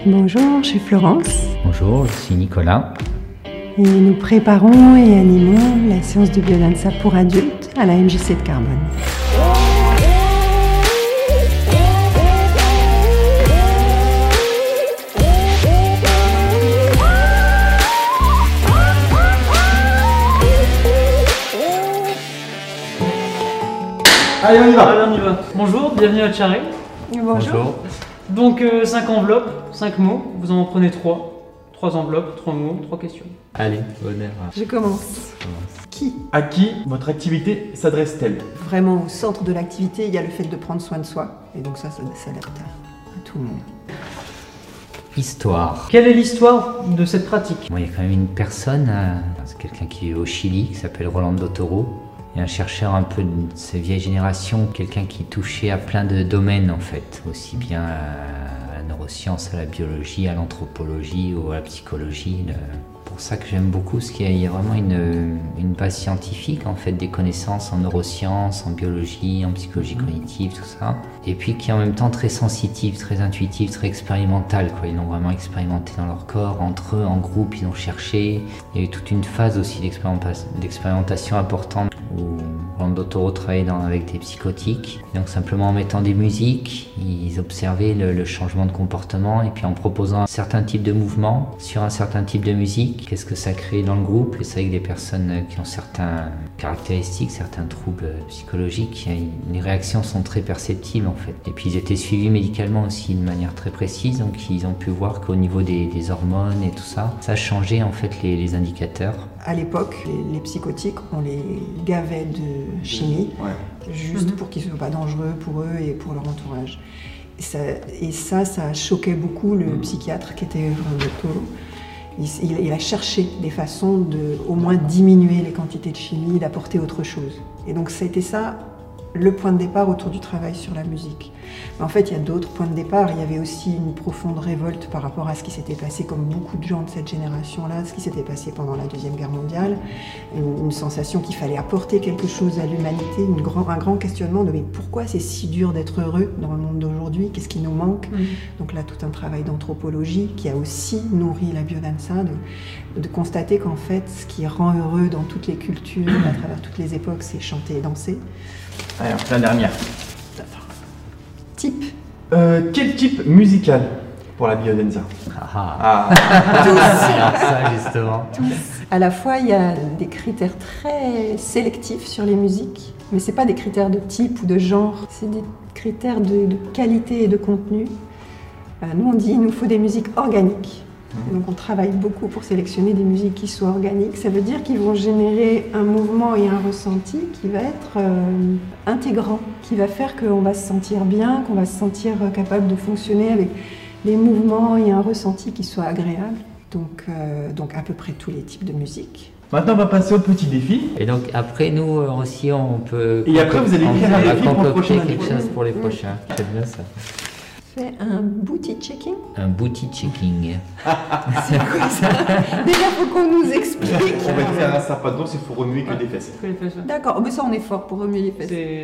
Bonjour, je suis Florence Bonjour, je suis Nicolas. et nous préparons et animons la séance de biodanza pour adultes à la MJC de Carbone. Allez, on y va. Allez, on y va. Bonjour, bienvenue à Tcharé. Bonjour. Donc 5 enveloppes, 5 mots, vous en prenez 3. 3 enveloppes, 3 mots, 3 questions. Allez, honneur. Je commence. Qui? À qui votre activité s'adresse-t-elle? Vraiment au centre de l'activité, il y a le fait de prendre soin de soi. Et donc ça s'adapte à tout le monde. Histoire. Quelle est l'histoire de cette pratique? Bon, il y a quand même une personne, c'est quelqu'un qui vit au Chili, qui s'appelle Rolando Toro. Il y a un chercheur un peu de cette vieille génération, quelqu'un qui touchait à plein de domaines en fait, aussi bien à la neuroscience, à la biologie, à l'anthropologie ou à la psychologie. C'est pour ça que j'aime beaucoup, parce qu'il y a vraiment une base scientifique en fait, des connaissances en neurosciences, en biologie, en psychologie cognitive, tout ça. Et puis qui est en même temps très sensitive, très intuitive, très expérimentale, quoi. Ils l'ont vraiment expérimenté dans leur corps, entre eux, en groupe, ils ont cherché. Il y a eu toute une phase aussi d'expérimentation importante où Rolando Toro travaillait avec des psychotiques. Donc simplement en mettant des musiques, ils observaient le changement de comportement et puis en proposant un certain type de mouvement sur un certain type de musique, qu'est-ce que ça crée dans le groupe. Et c'est avec des personnes qui ont certaines caractéristiques, certains troubles psychologiques, les réactions sont très perceptibles en fait. Et puis ils étaient suivis médicalement aussi de manière très précise, donc ils ont pu voir qu'au niveau des hormones et tout ça, ça changeait en fait les indicateurs. À l'époque, les psychotiques, on les gavait de chimie, juste pour qu'ils ne soient pas dangereux pour eux et pour leur entourage. Et ça choquait beaucoup le psychiatre qui était Rolando Toro. Il a cherché des façons de au moins diminuer les quantités de chimie, d'apporter autre chose. Et donc c'était ça le point de départ autour du travail sur la musique. Mais en fait, il y a d'autres points de départ. Il y avait aussi une profonde révolte par rapport à ce qui s'était passé, comme beaucoup de gens de cette génération-là, ce qui s'était passé pendant la Deuxième Guerre mondiale. Une sensation qu'il fallait apporter quelque chose à l'humanité, un grand questionnement de mais pourquoi c'est si dur d'être heureux dans le monde d'aujourd'hui, qu'est-ce qui nous manque? Donc là, tout un travail d'anthropologie qui a aussi nourri la biodanza, de constater qu'en fait, ce qui rend heureux dans toutes les cultures, à travers toutes les époques, c'est chanter et danser. Allez, la dernière. Type. Quel type musical pour la biodanza? Ça justement. À la fois, il y a des critères très sélectifs sur les musiques, mais ce n'est pas des critères de type ou de genre, c'est des critères de qualité et de contenu. Nous, on dit qu'il nous faut des musiques organiques. Et donc on travaille beaucoup pour sélectionner des musiques qui soient organiques. Ça veut dire qu'ils vont générer un mouvement et un ressenti qui va être intégrant, qui va faire qu'on va se sentir bien, qu'on va se sentir capable de fonctionner avec des mouvements et un ressenti qui soit agréable. Donc à peu près tous les types de musique. Maintenant, on va passer au petit défi. Et donc après nous aussi on peut... Et après, vous allez écrire un défi pour le prochain quelque invité. chose pour les prochains. J'aime bien ça. Fais un booty checking. Un booty checking. C'est quoi ça? Déjà, il faut qu'on nous explique. On va faire ça pas de danse, il faut remuer que des fesses. Fais les fesses. D'accord, mais ça on est fort pour remuer les fesses. C'est...